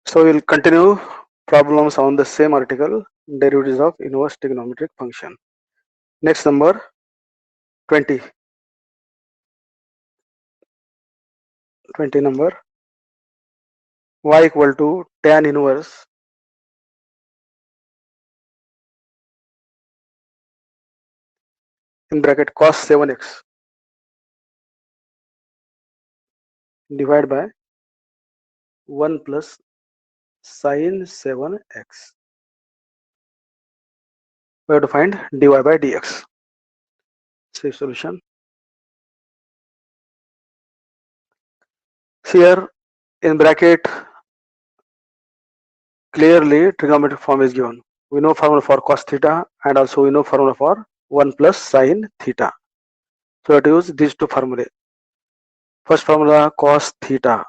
So we'll continue problems on the same article, derivatives of inverse trigonometric function. Next number 20. 20 number y equal to tan inverse in bracket cos 7x divided by 1 plus sin 7x. We have to find dy by dx. See solution. Here in bracket clearly trigonometric form is given. We know formula for cos theta and also we know formula for 1 plus sin theta. So we have to use these two formulae. First formula cos theta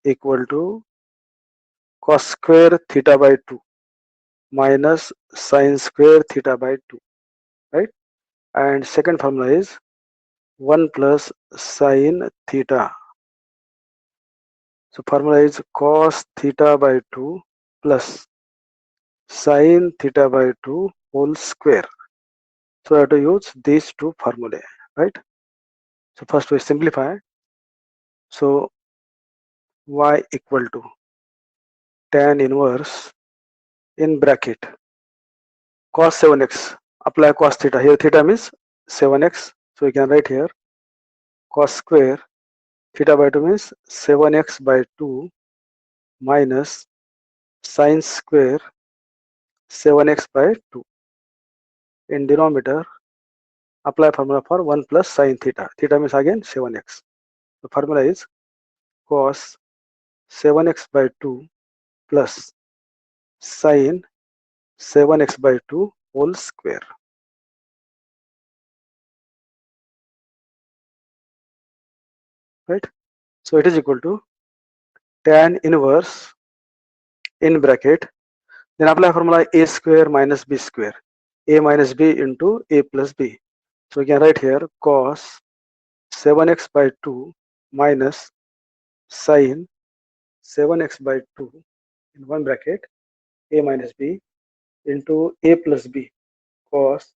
equal to cos square theta by 2 minus sin square theta by 2, right? And second formula is 1 plus sin theta. So formula is cos theta by 2 plus sin theta by 2 whole square. So I have to use these two formulae, right? So first we simplify. So y equal to tan inverse in bracket cos 7x. Apply cos theta. Here theta means 7x. So we can write here cos square theta by 2 means 7x by 2 minus sin square 7x by 2. In denominator, apply formula for 1 plus sin theta. Theta means again 7x. The formula is cos 7x by 2 plus sin 7x by 2 whole square. Right? So it is equal to tan inverse in bracket. Then apply formula a square minus b square. A minus b into a plus b. So we can write here cos 7x by 2 minus sin 7x by 2 in one bracket a minus b into a plus b cos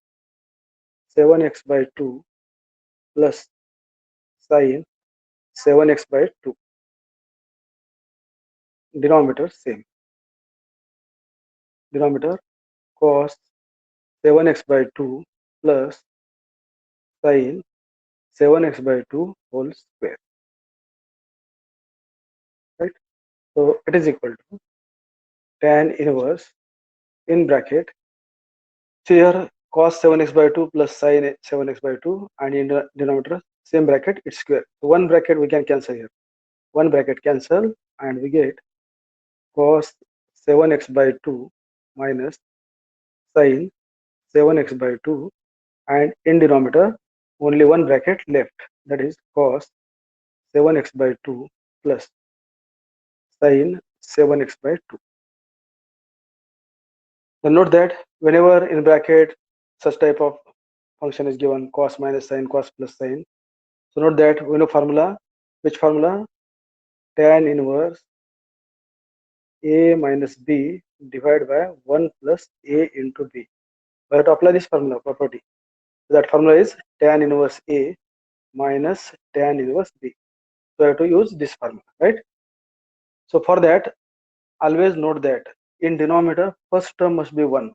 7x by 2 plus sin 7x by 2. Denominator same. Denominator cos 7x by 2 plus sin 7x by 2 whole square. Right? So it is equal to tan inverse in bracket. So here cos 7x by 2 plus sin 7x by 2 and in the denominator same bracket it's square. So one bracket we can cancel here. One bracket cancel and we get cos 7x by 2 minus sin 7x by 2 and in denominator only one bracket left, that is cos 7x by 2 plus sin 7x by 2. Then note that whenever in bracket such type of function is given cos minus sin, cos plus sin, so note that we know formula. Which formula? Tan inverse a minus b divided by 1 plus a into b. We have to apply this formula property. That formula is tan inverse a minus tan inverse b. So I have to use this formula, right? So for that, always note that in denominator first term must be 1.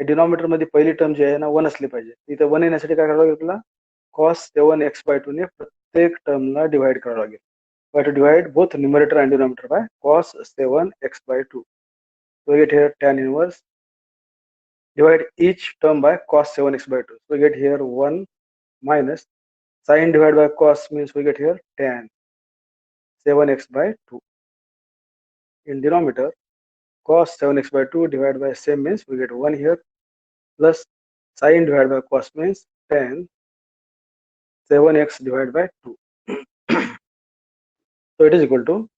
Denominator मध्ये पहिली term जी आहे ना 1 असली पाहिजे. इथे 1 येण्यासाठी काय करावं लागेल आपल्याला cos 7x by 2 ने प्रत्येक टर्मला डिवाइड करावं लागेल. We have to divide both numerator and denominator by cos 7x by 2. So we get here tan inverse. Divide each term by cos 7x by 2. So we get here 1 minus sin divided by cos means we get here tan 7x by 2. In denominator cos 7x by 2 divided by same means we get 1 here plus sin divided by cos means tan 7x divided by 2. So it is equal to,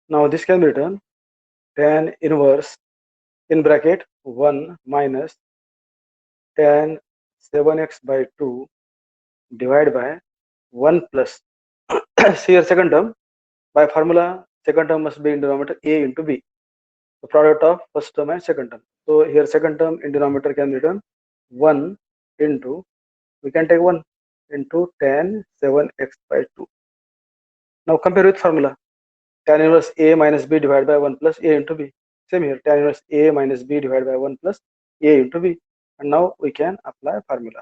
now this can be written tan inverse in bracket 1 minus tan 7x by 2 divided by 1 plus see here second term by formula second term must be in denominator a into b. the product of first term and second term. So here second term in denominator can be written 1 into, we can take 1 into tan 7x by 2. Now compare with formula. Tan inverse A minus B divided by 1 plus A into B. Same here, tan inverse A minus B divided by 1 plus A into B. And now we can apply formula.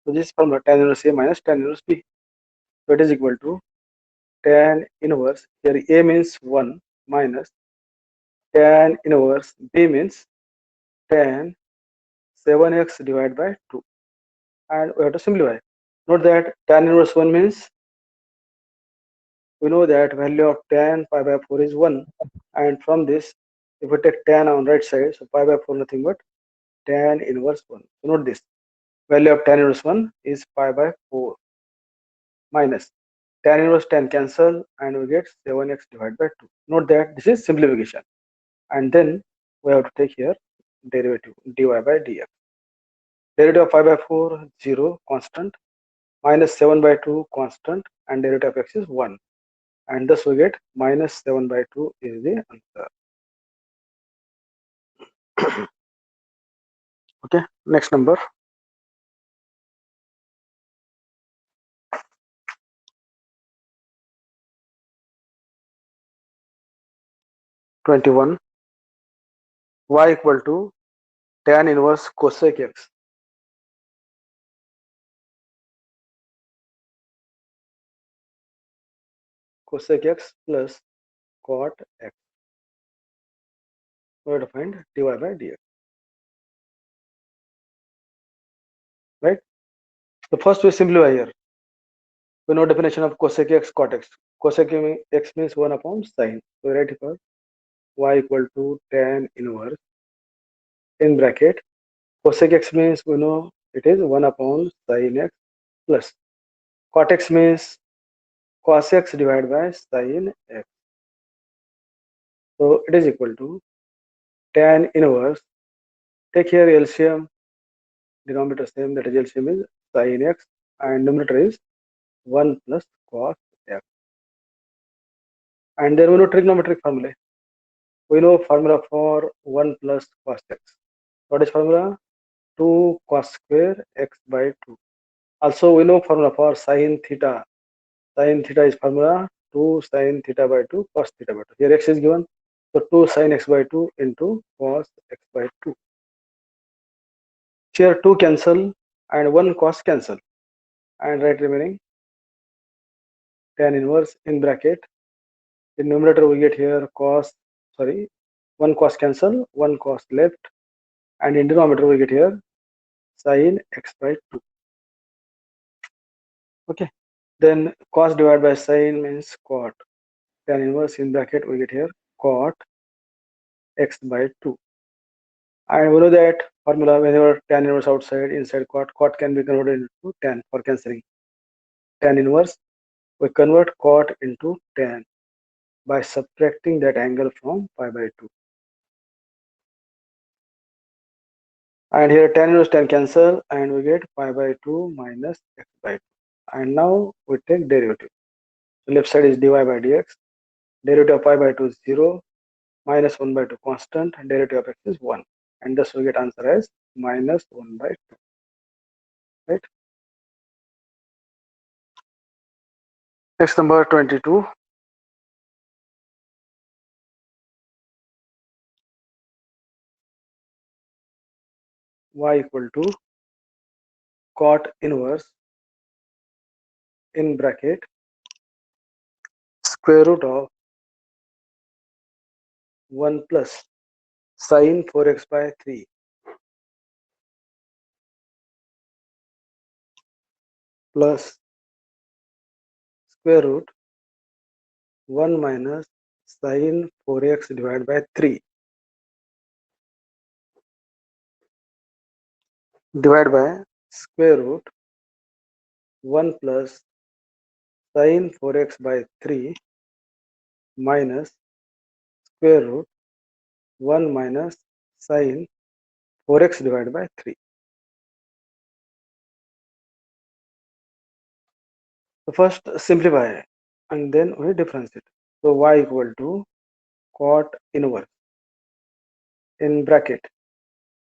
So this formula tan inverse A minus tan inverse B. So it is equal to tan inverse, here A means 1 minus tan inverse B means tan 7x divided by 2. And we have to simplify. Note that tan inverse 1 means, we know that value of tan pi by 4 is 1, and from this if we take tan on right side, so pi by 4 nothing but tan inverse 1. So note this, value of tan inverse 1 is pi by 4 minus tan inverse tan cancel and we get 7x divided by 2. Note that this is simplification, and then we have to take here derivative dy by dx. Derivative of pi by 4 0 constant, minus 7 by 2 constant, and derivative of x is 1, and thus we get minus 7 by 2 is the answer. Okay, next number. (21) y equal to tan inverse cosec x. Cosec x plus cot x. We have to find dy by dx. Right? So first we simplify here. We know definition of cosec x, cot x. Cosec x means 1 upon sine. So we write here y equal to tan inverse in bracket. Cosec x means we know it is 1 upon sine x plus cot x means cos x divided by sine x. So it is equal to tan inverse. Take here LCM, denominator same, that is LCM is sin x, and numerator is 1 plus cos x. And then we know trigonometric formula. We know formula for 1 plus cos x. What is formula? 2 cos square x by 2. Also we know formula for sin theta. Sin theta is formula 2 sin theta by 2 cos theta by 2. Here x is given. So 2 sin x by 2 into cos x by 2. Here 2 cancel and 1 cos cancel. And right remaining tan inverse in bracket. In numerator we get here cos, 1 cos cancel, 1 cos left, and in denominator we get here sin x by 2. Okay, then cos divided by sin means cot. Tan inverse in bracket we get here cot x by 2. And we know that formula, whenever tan inverse outside, inside cot can be converted into tan for cancelling. Tan inverse, we convert cot into tan by subtracting that angle from pi by 2. And here tan inverse tan cancel and we get pi by 2 minus x by 2. And now we take derivative. So left side is dy by dx. Derivative of pi by 2 is 0, minus 1 by 2 constant, and derivative of x is 1. And thus we get answer as minus 1 by 2. Right? Next number 22. Y equal to cot inverse in bracket square root of 1 plus sin 4x by 3 plus square root 1 minus sin 4x divided by 3 divided by square root 1 plus sin 4x by 3 minus square root 1 minus sin 4x divided by 3. So first simplify and then we differentiate. So y equal to cot inverse. in bracket.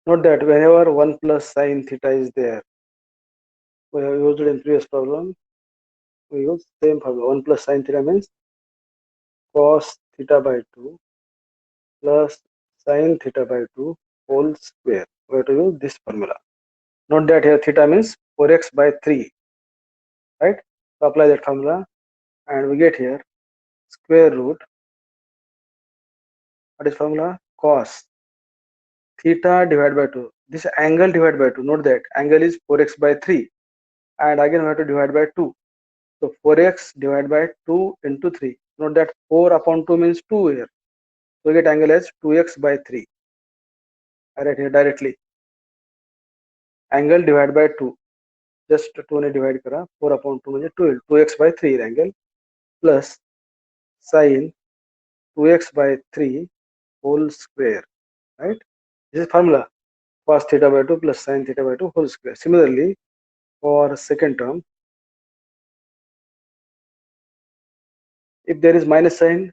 Note that whenever 1 plus sine theta is there, we have used it in previous problem, we use same formula. 1 plus sine theta means cos theta by 2 plus sine theta by 2 whole square. We have to use this formula. Note that here theta means 4x by 3, right? So apply that formula and we get here square root, what is formula? Cos theta divided by 2. This angle divided by 2. Note that angle is 4x by 3 and again we have to divide by 2. So 4x divided by 2 into 3. Note that 4 upon 2 means 2 here. So we get angle as 2x by 3. I write here directly. Angle divided by 2. Just 2 ने divide करा. 4 upon 2 means 2x by 3 angle plus sine 2x by 3 whole square. Right? This is formula. Cos theta by 2 plus sine theta by 2 whole square. Similarly, for second term, if there is minus sign,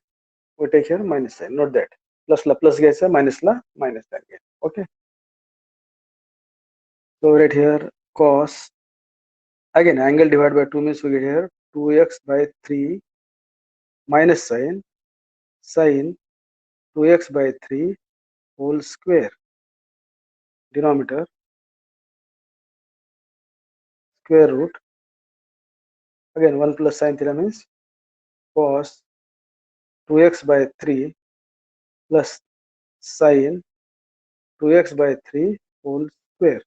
we take here minus sign. Note that plus la plus gets minus la minus sign. Okay. So right here cos, again angle divided by 2 means we get here 2x by 3 minus sine 2x by 3 whole square. Denominator square root, again 1 plus sine theta means cos 2x by 3 plus sine 2x by 3 whole square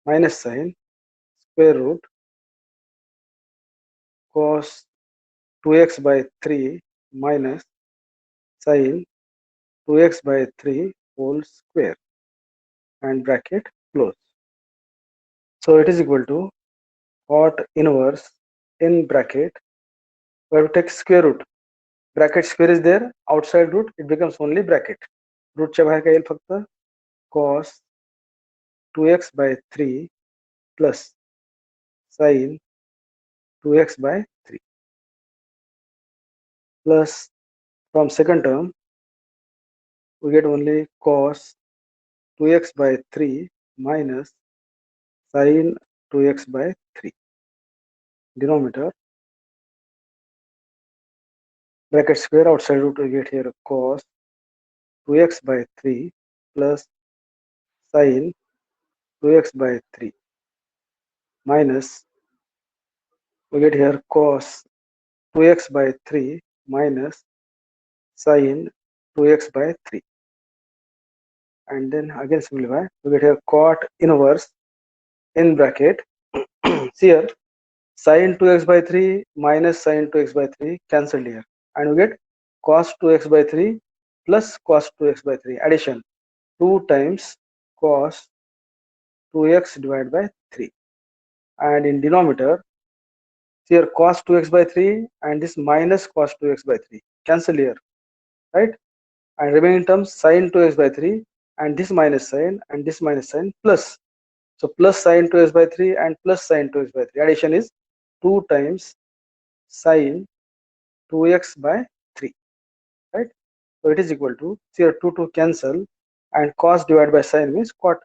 minus sine square root cos 2x by 3 minus sine 2x by 3 whole square and bracket close. So it is equal to cot inverse in bracket. We have to take square root. Bracket square is there, outside root it becomes only bracket. Root च्या बाहेर काय येईल फक्त cos 2x by 3 plus sine 2x by 3 plus from second term we get only cos 2x by 3 minus sine 2x by 3. Denominator bracket square, outside root we get here cos 2x by 3 plus sine 2x by 3 minus we get here cos 2x by 3 minus sine 2x by 3 and then again simplify. We get here cot inverse in bracket. See here sine 2x by 3 minus sine 2x by 3 cancelled here and we get cos 2x by 3 plus cos 2x by 3 addition 2 times cos 2x divided by 3 and in denominator here cos 2x by 3 and this minus cos 2x by 3 cancel here, right? And remaining terms sin 2x by 3 and this minus sign and this minus sign plus, so plus sin 2x by 3 and plus sin 2x by 3 addition is 2 times sin 2x by 3, right? So it is equal to, here 2 cancel and cos divided by sin means cot.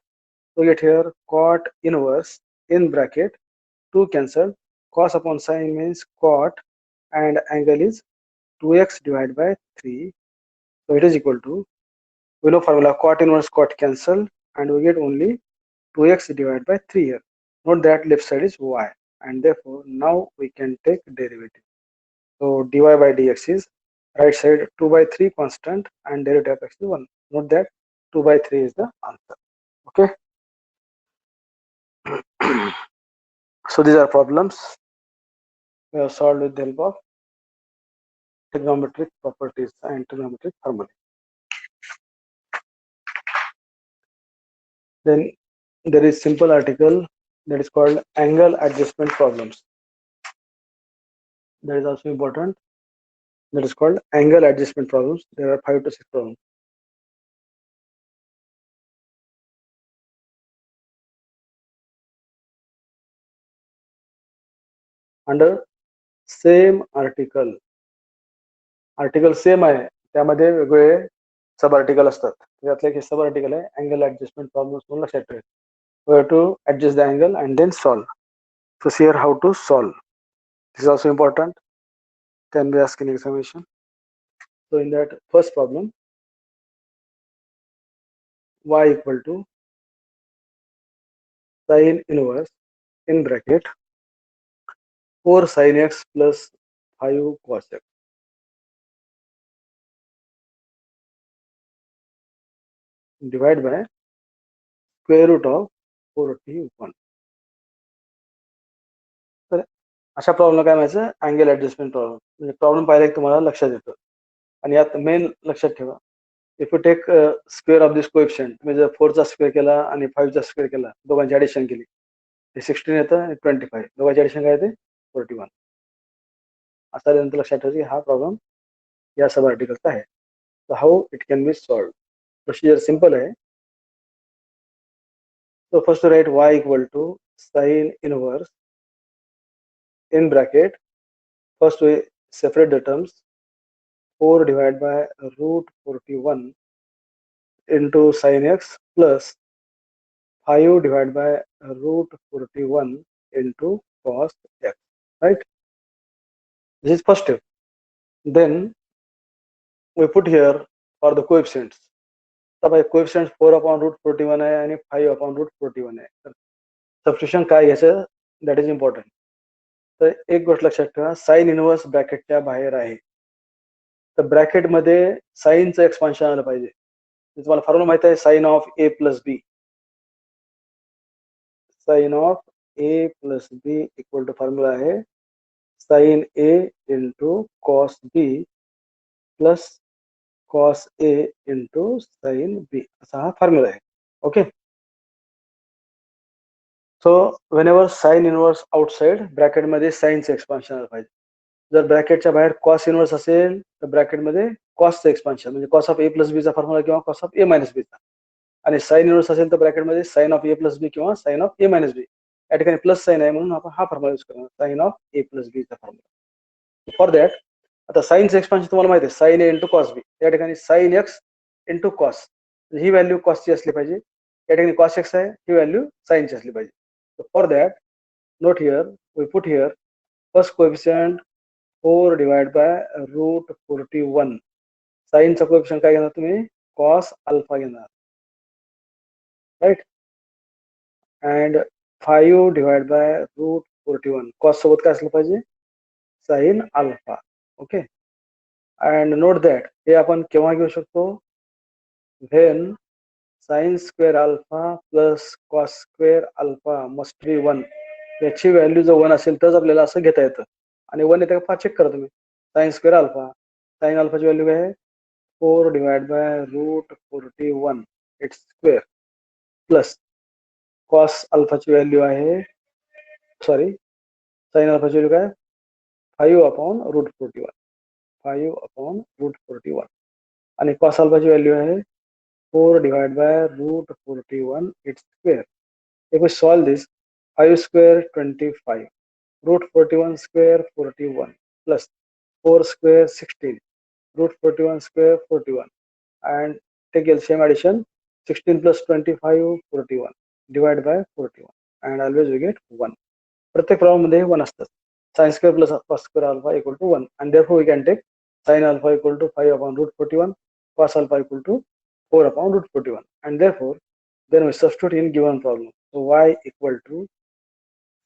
So get here cot inverse in bracket 2 cancel, cos upon sin means cot and angle is 2x divided by 3. So it is equal to, we know formula cot inverse cot cancel and we get only 2x divided by 3 here. Note that left side is y and therefore now we can take derivative. So dy by dx is right side 2 by 3 constant and derivative of x is 1. Note that 2 by 3 is the answer. Okay. So these are problems we have solved with the help of trigonometric properties and trigonometric formulae. Then there is simple article that is called angle adjustment problems. That is also important. That is called angle adjustment problems. There are 5 to 6 problems. Under same article same आहे त्यामध्ये वेगळे sub article असतात, त्यातलं एक sub article आहे angle adjustment problem म्हणून लक्षात ठेवा. We have to adjust the angle and then solve. So here how to solve. This is also important. Can be asked in examination. So in that first problem, y equal to sin inverse in bracket 4 sin x plus 5 cos x divided by square root of 41. तर अशा problem काय म्हणायचं, angle adjustment problem. म्हणजे problem पाहिला की तुम्हाला लक्षात येतो. आणि यात मेन लक्षात ठेवा, if you take square of this coefficient, म्हणजे जर 4चा स्क्वेअर केला आणि 5चा स्क्वेअर केला, दोघांची ऍडिशन केली, हे 16 येतं आणि 25, दोघांची ऍडिशन काय येते 41. असा नंतर लक्षात ठेवा की हा प्रॉब्लेम या सब आर्टिकलचा आहे. So how it can be solved? Procedure simple है. So first to write y equal to sin inverse in bracket. First we separate the terms. 4 divided by root 41 into sin x plus 5 divided by root 41 into cos x. Right? This is first step. Then we put here for the coefficients. तब coefficient 4 upon root 41 आहे आणि 5 upon root 41 आहे. तर substitution काय घ्यायचं, that is important. तर एक गोष्ट लक्षात ठेवा, साइन इनवर्स ब्रॅकेटच्या बाहेर आहे. तर ब्रॅकेटमध्ये साइनचं एक्सपान्शन आलं पाहिजे. तुम्हाला फॉर्म्युला माहिती आहे, sine of A plus B. Sine of A plus B equal to formula आहे sine A into cos B plus cos A into sine B, असा हा फॉर्म्युला आहे. Okay. So whenever sine inverse outside, ब्रॅकेटमध्ये साइनचं expansion आलं पाहिजे. जर ब्रॅकेटच्या बाहेर कॉस इनवर्स असेल तर ब्रॅकेटमध्ये कॉसचं एक्सपान्शन, म्हणजे कॉस ऑफ ए प्लस बीचा फॉर्म्युला किंवा कॉस ऑफ ए मायनस बीचा. आणि साइन इनवर्स असेल तर ब्रॅकेटमध्ये sine of A plus B किंवा sine of A minus B. या ठिकाणी प्लस साइन आहे म्हणून आपण हा फॉर्म्युला यूज करणार, साइन ऑफ ए प्लस बीचा फॉर्म्युला. फॉर दॅट आता साइनचं एक्सपान्शन तुम्हाला माहिती आहे, sine A into cos B. या ठिकाणी साइन एक्स इंटू कॉस, ही व्हॅल्यू कॉसची असली पाहिजे. या ठिकाणी कॉस एक्स आहे, ही व्हॅल्यू साइनची असली पाहिजे. For that note here, we put here first coefficient 4 divided by root 41. साइनचा coefficient काय घेणार तुम्ही, cos अल्फा घेणार, right. and 5 divided by root 41, cos सोबत काय असलं पाहिजे, sine alpha. Okay. and note that हे आपण केव्हा घेऊ शकतो, when sin square alpha plus cos square alpha must be 1. याची व्हॅल्यू जर 1 असेल तरच आपल्याला असं घेता येतं. आणि 1 येतं का चेक करा तुम्ही. साइन स्क्वेअर अल्फा, साइन अल्फाची व्हॅल्यू काय आहे 4 divide by root 41 its square plus cos अल्फाची व्हॅल्यू आहे, सॉरी साइन अल्फाची व्हॅल्यू काय 5 अपॉन रूट 41, 5 अपॉन रूट 41. आणि कॉस अल्फाची व्हॅल्यू आहे 4 divided by root 41 its square. If we solve this, 5 square 25, root 41 square 41 plus 4 square 16, root 41 square 41, and take LCM addition, 16 plus 25 41 divided by 41, and always we get 1. प्रत्येक problem मध्ये 1 असतात. sin square plus cos square alpha equal to 1, and therefore we can take sin alpha equal to 5 upon root 41, cos alpha equal to 4 upon root 41, and therefore then we substitute in given problem. So y equal to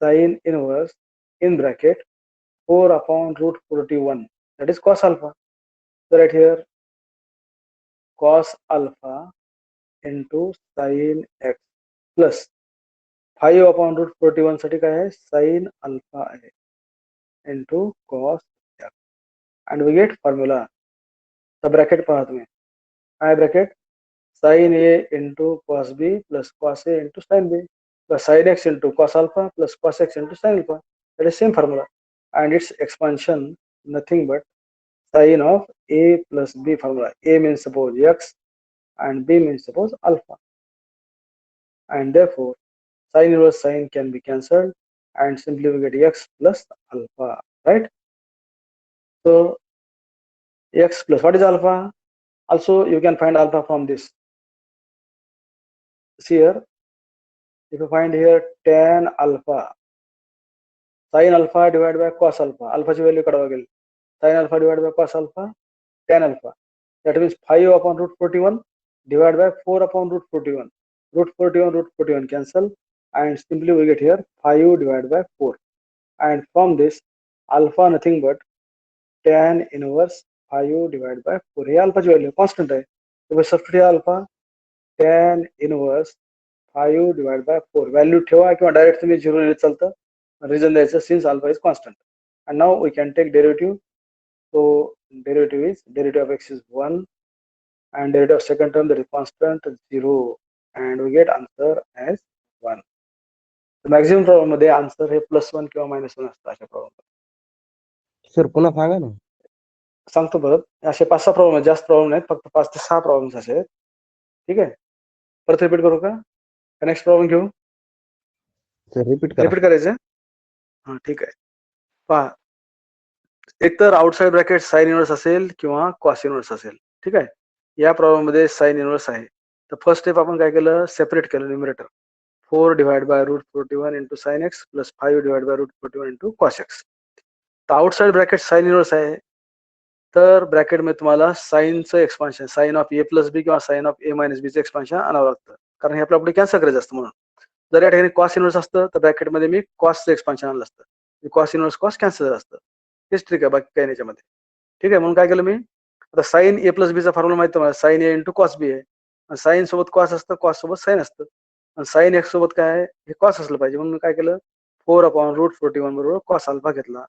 sin inverse in bracket 4 upon root 41, that is cos alpha. So right here cos alpha into sin x plus 5 upon root 41 साठी काय आहे sin alpha आहे into cos x, and we get formula. The bracket पहा तुम्ही, काय bracket, sin a into cos b plus cos a into sin b plus sin x into cos alpha plus cos x into sin alpha. That is same formula, and its expansion nothing but sin of a plus b formula. A means suppose x and b means suppose alpha, and therefore sin inverse sin can be cancelled and simply we get x plus alpha, right. So x plus what is alpha, Also, you can find alpha from this. See here, if you find here tan alpha, sin alpha divided by cos alpha, alphaची value काढावं लागेल. Sin alpha divided by cos alpha, tan alpha. That means 5 upon root 41 divided by 4 upon root 41. Root 41 cancel, and simply we get here 5 divided by 4. And from this, alpha nothing but tan inverse 5 divided by 4. हे अल्फाची value constant आहे. तर substitute alpha tan inverse 5 divided by 4. Value ठेवा किंवा direct तुम्ही 0 लिहित चालतं. Reason द्यायचं since alpha is constant. And now we can take derivative. So derivative of x is 1, and derivative of second term, that is constant, 0, and we get answer as 1. The maximum problem मध्ये answer हे +1 किंवा -1 असतं अशा problem. Sir पुन्हा सांगा ना. सांगतो परत. असे 5-6 problem आहेत, जास्त प्रॉब्लेम नाहीत, फक्त 5 ते 6 प्रॉब्लेम्स असे आहेत. ठीक आहे, परत रिपीट करू का? नेक्स्ट प्रॉब्लेम घेऊ. सर रिपीट करायचं. हा ठीक आहे. पहा, एक तर आउटसाइड ब्रॅकेट साइन इनवर्स असेल किंवा कॉस इनवर्स असेल. ठीक आहे, या प्रॉब्लेम मध्ये साइन इनवर्स आहे. तर फर्स्ट स्टेप आपण काय केलं, सेपरेट केलं numerator. 4 divide by root 41 into sine x plus 5 divide by root 41 into cos x. तर आउटसाइड ब्रॅकेट साइन इनवर्स आहे, तर ब्रॅकेटमध्ये तुम्हाला साईनचं expansion, sine of A plus B किंवा साइन ऑफ ए मायनस बीचं एक्सपान्शन आणावं लागतं, कारण हे आपल्या पुढे कॅन्सल करायचं असतं म्हणून. जर या ठिकाणी कॉस इनवर्स असतं तर ब्रॅकेटमध्ये मी कॉसचं एक्सपान्शन आणलं असतं. कॉस इनवर्स कॉस कॅन्सल झालं असतं. हेच ट्रिक आहे, बाकी काही नाही याच्यामध्ये. ठीक आहे, म्हणून काय केलं मी, आता साइन ए प्लस बीचा फॉर्म्युला माहिती तुम्हाला, sign A into cos B आहे. साइन सोबत कॉस असतं, कॉस सोबत साइन असतं, आणि साइन एक्स सोबत काय आहे, हे कॉस असलं पाहिजे. म्हणून मी काय केलं, 4 अपॉन रूट 41 बरोबर कॉस अल्फा घेतला,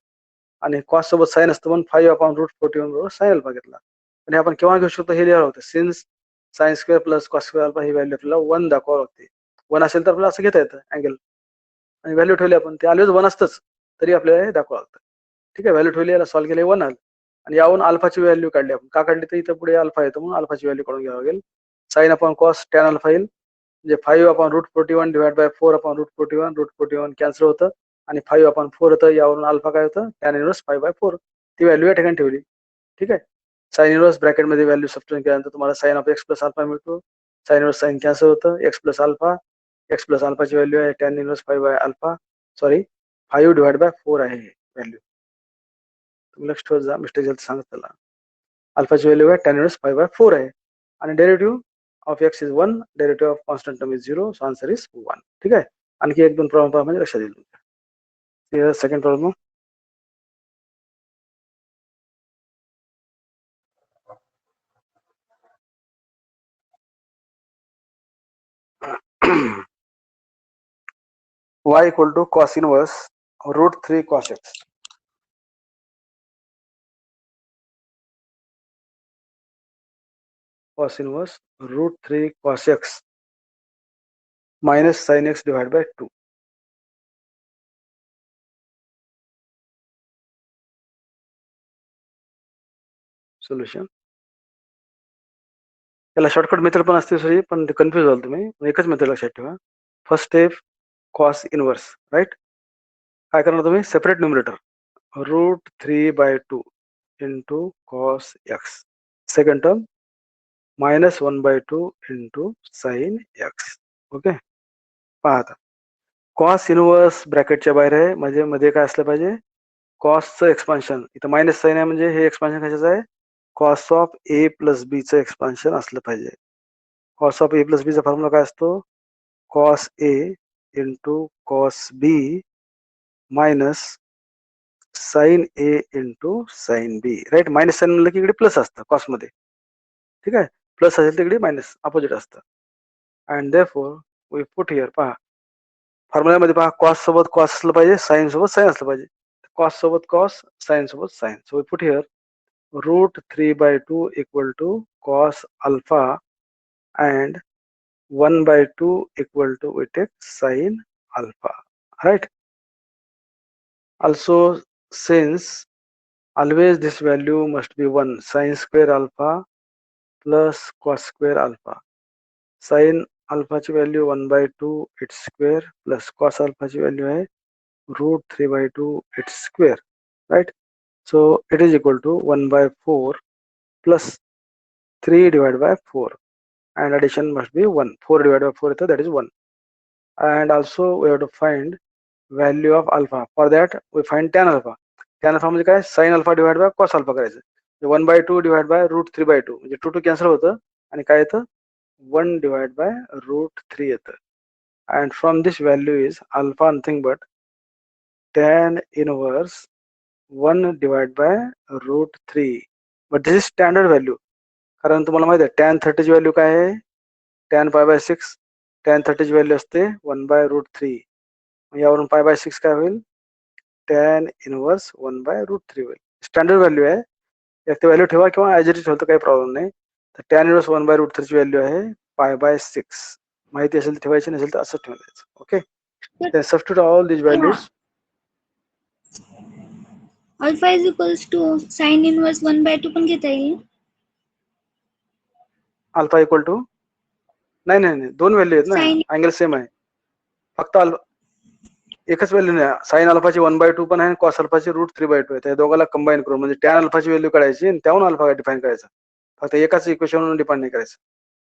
आणि कॉस सोबत साइन असतं म्हणून 5 अपॉन रूट 41 बरोबर साइन अल्फा घेतला. आणि आपण केव्हा घेऊ शकतो हे लिहावं होतं, since sine square plus cos square alpha ही व्हॅल्यू आपल्याला 1 दाखवावं लागते. 1 असेल तर आपल्याला असं घेता येतं अँगल, आणि व्हॅल्यू ठेवली आपण, ते ऑलवेज 1 असतंच, तरी आपल्याला हे दाखवावं लागतं. ठीक आहे, व्हॅल्यू ठेवली, याला सॉल्व्ह केले 1 आलं, आणि यावरून अल्फाची व्हॅल्यू काढली आपण. का काढली, तर इथं पुढे अल्फा येतो म्हणून अल्फाची व्हॅल्यू काढून घ्यावं लागेल. Sine upon cos tan alpha येईल, म्हणजे 5 upon root 41 divide by 4 upon root 41, root 41 cancel होतं, आणि 5 अपॉन 4 होतं. यावरून अल्फा काय होतं, टॅन इनवर्स 5/4, ती व्हॅल्यू या ठिकाणी ठेवली. ठीक आहे, साइन इनवर्स ब्रॅकेटमध्ये व्हॅल्यू सबस्टिट्यूट केल्यानंतर तुम्हाला sine of x plus alpha मिळतो. साइन इनवर्स साइन कॅन्सल होतं, एक्स प्लस अल्फाची व्हॅल्यू आहे टॅन इनवर्स 5/अल्फा, सॉरी 5 डिवाइड बाय 4 आहे व्हॅल्यू. तुम्ही लक्ष ठेवत जा, मिस्टेक झालं सांगत त्याला. अल्फाची व्हॅल्यू आहे टॅन इनवर्स 5/4 आहे, आणि derivative of x is 1, derivative of constant term is 0, so answer is 1. ठीक आहे, आणखी 1-2 प्रॉब्लेम म्हणजे लक्षात येईल तुमच्या. Second problem, y equal to cos inverse root 3 cos x. Cos inverse root 3 cos x minus sin x divided by 2. Solution. याला shortcut method पण असते सॉरी, पण ते कन्फ्युज झालं तुम्ही. एकच मेथड लक्षात ठेवा. First step cos inverse, right. काय करणार तुम्ही, separate numerator root 3/2 into cos x. Second term -1/2 into sine x. Okay, पहा आता कॉस इनवर्स ब्रॅकेटच्या बाहेर आहे, म्हणजे मध्ये काय असलं पाहिजे, कॉसचं एक्सपान्शन. इथं मायनस साइन आहे, म्हणजे हे एक्सपान्शन कशाचं आहे, कॉस ऑफ ए प्लस बीचं एक्सपान्शन असलं पाहिजे. कॉस ऑफ ए प्लस बीचा फॉर्म्युला काय असतो, cos A into cos B minus sine A into sine B, right. Minus sine म्हणलं की इकडे प्लस असतं कॉसमध्ये. ठीक आहे, प्लस असेल तिकडे मायनस अपोजिट असतं. And therefore we put here, पहा फॉर्म्युल्यामध्ये पहा, कॉस सोबत कॉस असलं पाहिजे, साइन सोबत साइन असलं पाहिजे. कॉस सोबत कॉस, साइन सोबत sine. So we put here root 3/2 equal to cos alpha, and 1/2 equal to, we take sin alpha, right. Also, since always this value must be 1, sin square alpha plus cos square alpha. Sin alpha ची value 1/2 its square plus cos alpha ची value आहे root 3/2 its square, right. So it is equal to 1/4 plus 3 divided by 4, and addition must be 1. 4 divided by 4 that is 1. And also we have to find value of alpha. For that we find tan alpha. Tan alpha म्हणजे काय, sin alpha divided by cos alpha करायचं. 1/2 divided by root 3/2 म्हणजे 2 cancel होतं आणि काय येतं 1 divided by root 3 येतं. And from this value is alpha nothing but tan inverse 1 divided by root 3. But this is standard value. कारण तुम्हाला माहिती आहे tan 30 ची व्हॅल्यू काय आहे, tan pi/6. tan 30 ची व्हॅल्यू असते 1/√3. यावरून pi/6 काय होईल, tan इनवर्स 1/√3 होईल. स्टँडर्ड व्हॅल्यू आहे, एक व्हॅल्यू ठेवा किंवा ॲज इट इज ठेवतो काही प्रॉब्लेम नाही. तर tan इनवर्स 1/√3 ची व्हॅल्यू आहे pi/6. माहिती असेल तर ठेवायची, नसेल तर असं ठेवायचं. Okay, then substitute all these values. Alpha is equals to sin inverse 1/2 पण घेता येईल. अल्फा इक्वल टू नाही दोन व्हॅल्यू आहेत ना, अँगल सेम आहे, फक्त एकच व्हॅल्यू नाही. साइन अल्फाची 1/2 पण आहे, कॉस अल्फाची √3/2 आहे. त्या दोघांना कंबाईन करून म्हणजे टॅन अल्फाची व्हॅल्यू काढायची आणि त्याहून अल्फा डिफाईन करायचा. फक्त एकाच इक्वेशनवरून डिफाईन नाही करायचं.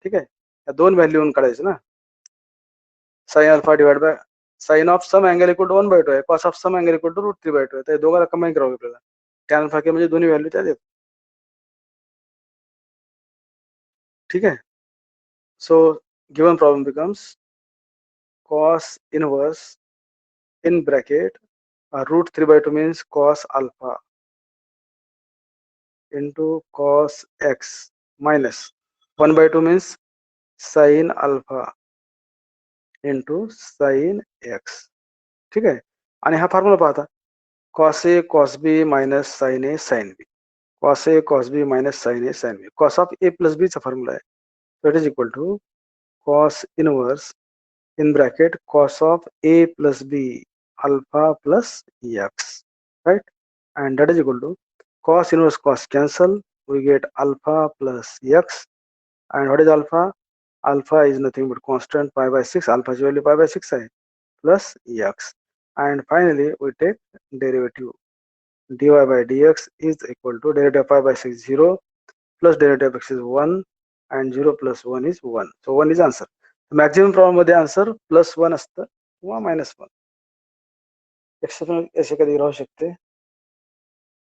ठीक आहे, या दोन व्हॅल्यूवरून काढायचं ना. Sine alpha divide by sine of some angle equal to 1/2 आहे, cos of some angle equal to √3/2 आहे. त्या दोघांना कंबाईन करावं आपल्याला. टॅन अल्फा के म्हणजे दोन्ही व्हॅल्यू त्यात येतात. ठीक आहे. So given problem becomes cos inverse in bracket √3/2 means cos alpha into cos x minus 1/2 means sin alpha into sin x. ठीक आहे. आणि हा फॉर्म्युला पाहता, cos a cos b minus sin a sin b, cos a cos b minus sin a sin b, cos of a plus b चा formula आहे. That is equal to cos inverse in bracket cos of a plus b alpha plus x, right? And that is equal to cos inverse cos cancel, we get alpha plus x. And what is alpha? Alpha is nothing but constant pi/6. Alpha's value pi/6 है, plus x. And finally we take derivative. dy by dx is equal to derivative of pi/6 0 plus derivative of x is 1 and 0 plus 1 is 1. So 1 is answer. Maximum problem मध्ये answer +1 असतं किंवा -1. Exception असे कधी राहू शकते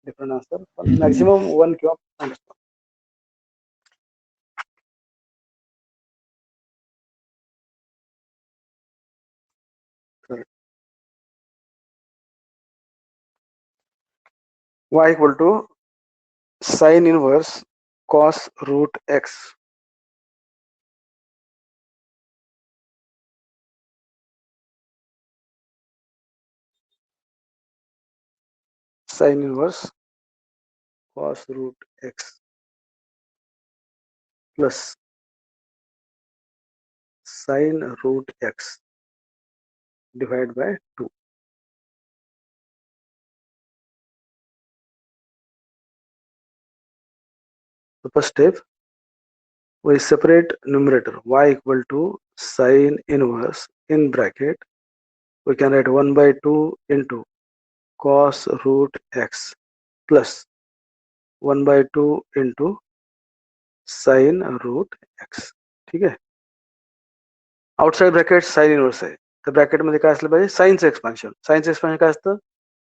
different answer, पण maximum 1 किंवा -1. y equal to sin inverse cos √x. Sin inverse cos √x plus sin √x divided by 2. The first step, we separate numerator y equal to sin inverse in bracket. We can write 1/2 into cos √x plus 1/2 into sin √x. ठीक आहे. Outside bracket sine inverse आहे, तर bracket मध्ये काय असलं पाहिजे, साइनचं expansion. साइनचं expansion काय असतं,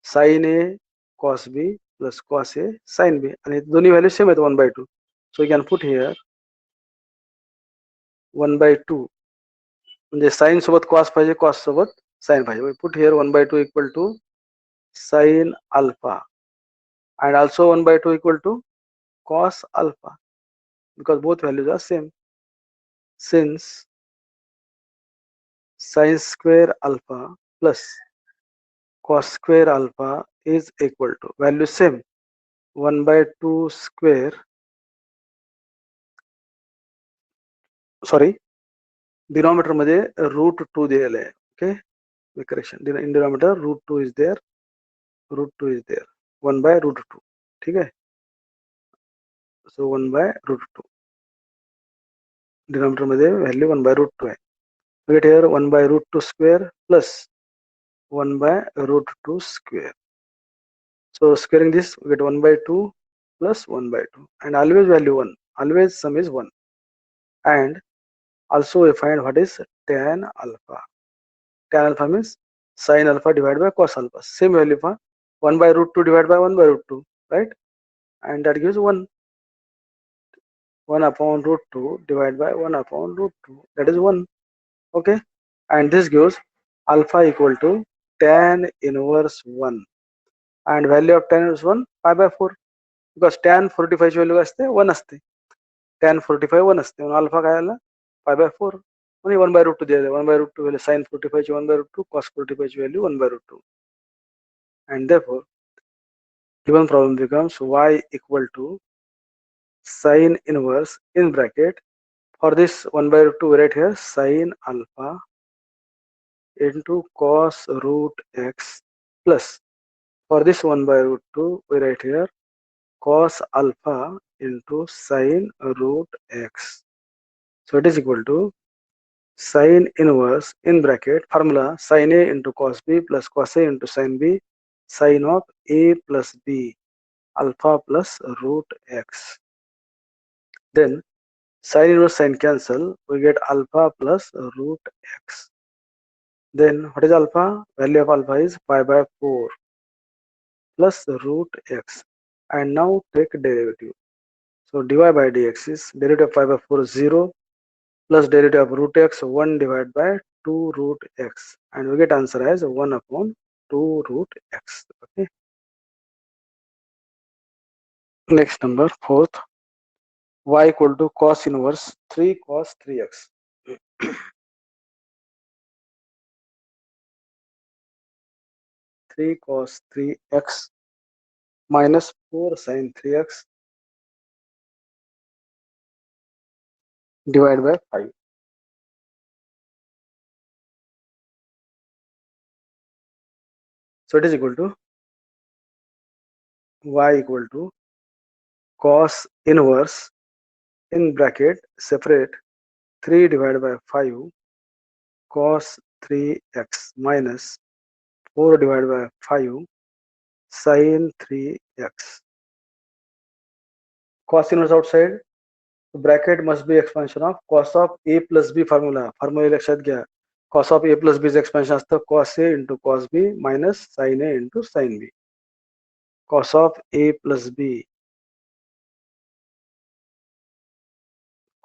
sin a cos b plus cos a sin b, आणि दोन्ही व्हॅल्यू सेम आहेत 1/2. So you can put here 1/2 म्हणजे साइन सोबत कॉस पाहिजे, कॉस सोबत साइन पाहिजे. Put here 1/2 equal to sin alpha and also 1/2 equal to cos alpha because both values are same. Since sin square alpha plus cos square alpha is equal to value same 1/2 square, sorry, denominator मध्ये √2 दिलेलं आहे. Okay, correction, in denominator √2 is there, √2 is there, 1/√2. ठीक आहे. सो 1/√2 denominator मध्ये value 1/√2 आहे. We get here 1/√2 square plus 1/√2 square. So squaring this, we get 1/2 plus 1/2, and always value 1. Always sum is 1. And also we find what is tan alpha. Tan alpha means sin alpha divided by cos alpha. Same value for 1 by root 2 divided by 1 by root 2, right? And that gives 1. 1 upon root 2 divided by 1 upon root 2. That is 1. Okay. And this gives alpha equal to tan inverse 1. And value of tan inverse 1 pi by 4. Because tan 45 ची value असते 1 असते. tan 45 1 असते. म्हणून alpha काय आला pi by 4. म्हणजे 1 by root 2 दिले. 1 by root 2 value sin 45 ची 1 by root 2, cos 45 ची value 1 by root 2. And therefore given problem becomes y equal to sin inverse in bracket. For this 1 by root 2 we write here sin alpha into cos root x plus, for this 1 by root 2 we write here cos alpha into sin root x. So it is equal to sin inverse in bracket formula sin a into cos b plus cos a into sin b sin of a plus b alpha plus root x. Then sin inverse sin cancel, we get alpha plus root x. Then what is alpha? Value of alpha is pi by 4 plus root x. And now take derivative. So dy by dx is derivative of pi by 4 is 0 plus derivative of root x 1 divided by 2 root x. And we get answer as 1 upon 2 root x. Okay. Next number, fourth. Y equal to cos inverse 3 cos 3x. 3 cos 3x minus 4 sin 3x divided by 5. So it is equal to y equal to cos inverse in bracket separate 3 divided by 5 cos 3x minus 4 divided by 5 sin 3x. Cos inverse outside, bracket must be expansion of cos of a plus b formula. Formula लक्षात घ्या. Cos of a plus b चे expansion असतं cos a into cos b minus sin a into sin b. Cos of a plus b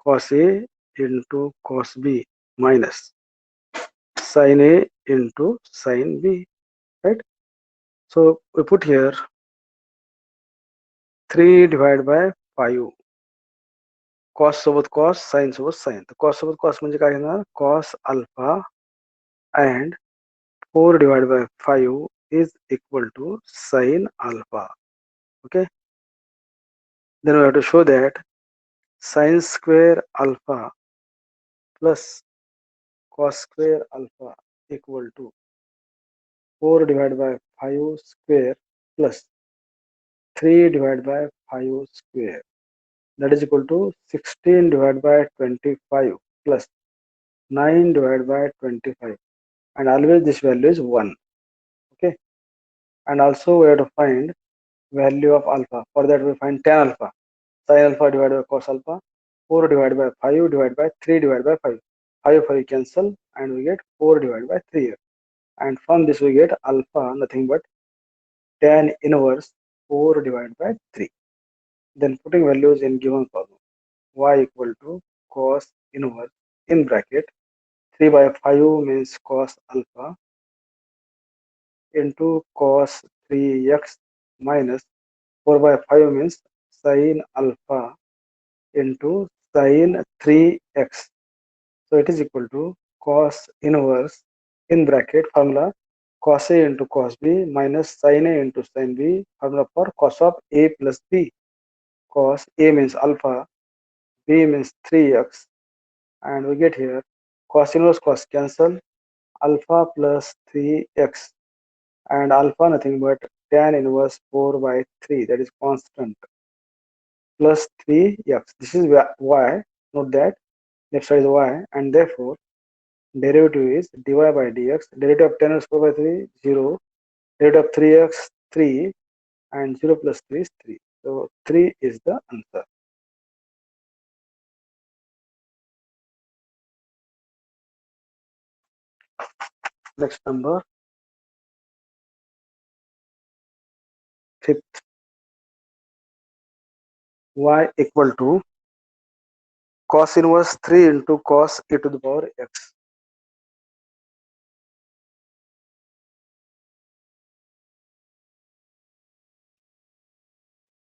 cos a into cos b minus sin a into sin b, right? So we put here 3 divided by 5 cos सोबत cos sin सोबत sin. तर cos सोबत cos म्हणजे काय येणार cos alpha and 4 divided by 5 is equal to sin alpha. Okay. Then we have to show that sin square alpha plus cos square alpha equal to 4 divided by 5 square plus 3 divided by 5 square. That is equal to 16 divided by 25 plus 9 divided by 25. And always this value is 1. Okay. And also we have to find value of alpha. For that we find tan alpha. Sin alpha divided by cos alpha. 4 divided by 5 divided by 3 divided by 5. 5 cancel and we get 4 divided by 3 here. And from this we get alpha nothing but tan inverse 4 divided by 3. Then putting values in given problem, y equal to cos inverse in bracket 3 by 5 means cos alpha into cos 3x minus 4 by 5 means sin alpha into sin 3x. So it is equal to cos inverse in bracket formula cos a into cos b minus sin a into sin b, formula for cos of a plus b. Cos a means alpha, b means 3x, and we get here cos inverse cos cancel, alpha plus 3x, and alpha nothing but tan inverse 4 by 3, that is constant, plus 3x. This is y, note that left side is y, and therefore derivative is dy by dx. Derivative of tan inverse 4 by 3 0, derivative of 3x 3, and 0 plus 3 is 3. So 3 is the answer. Next number, fifth, y equal to cos inverse 3 into cos e to the power x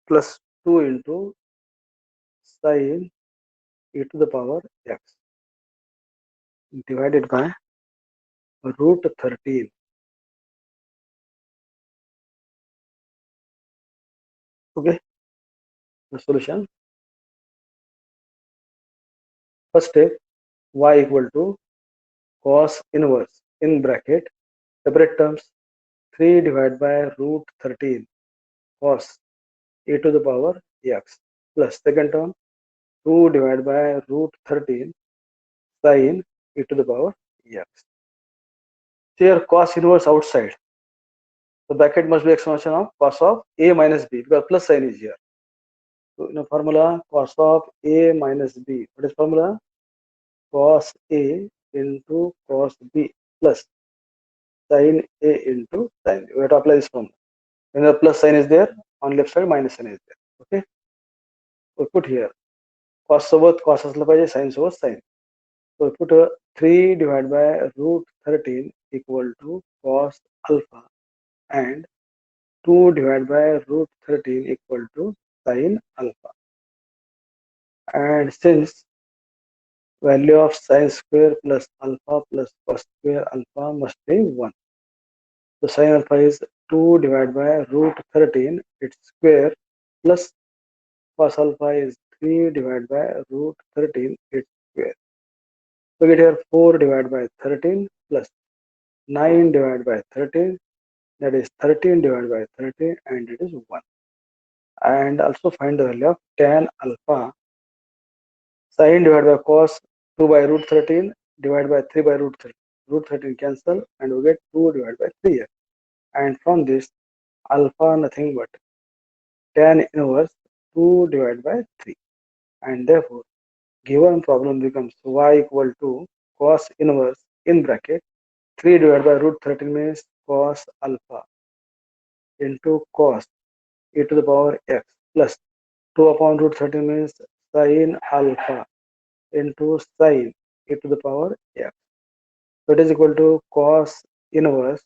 plus 2 into sin e to the power x divided by root 13. Okay, the solution. First step, y equal to cos inverse in bracket separate terms 3 divided by root 13 cos e to the power x plus second term 2 divided by root 13 sin e to the power x. Here cos inverse outside. The bracket must be expansion of cos of a minus b because plus sign is here. So in a formula cos of a minus b. What is formula? Cos a into cos b plus sin a into sin b. We have to apply this formula. When the plus sign is there, on left side minus sign is there. Okay. We put here cos सोबत cos असलं पाहिजे, sin सोबत sin. So we put 3 divided by root 13 equal to cos alpha and 2 divided by root 13 equal to sin alpha. And since value of sin square plus alpha plus cos square alpha must be 1. So sin alpha is 2 divided by root 13 its square plus cos alpha is 3 divided by root 13 its square. So get here 4 divided by 13 plus 9 divided by 13, that is 13 divided by 13 and it is 1. And also find the value of tan alpha. Sin divided by cos 2 by root 13 divided by 3 by root 13. Root 13 cancel and we get 2 divided by 3 here. And from this alpha nothing but tan inverse 2 divided by 3. And therefore given problem becomes y equal to cos inverse in bracket 3 divided by root 13 means cos alpha into cos e to the power x plus 2 upon root 13 means sin alpha into sin e to the power x. So it is equal to cos inverse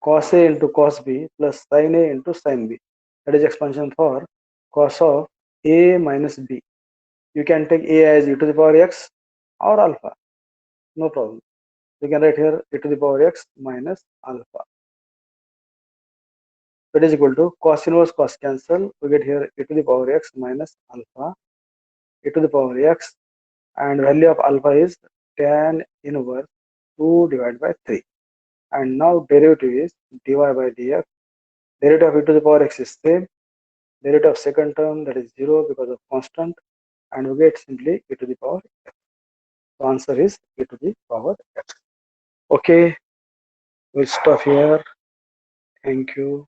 cos a into cos b plus sin a into sin b. That is expansion for cos of a minus b. You can take a as e to the power x or alpha, no problem. You can write here e to the power x minus alpha. That is equal to cos inverse cos cancel. We get here e to the power x minus alpha e to the power x and value of alpha is tan inverse 2 divided by 3. And now derivative is dy by dx. Derivative of e to the power x is same. Derivative of second term that is 0 because of constant and we get simply e to the power x. The answer is e to the power x. Okay, we'll stop here. Thank you.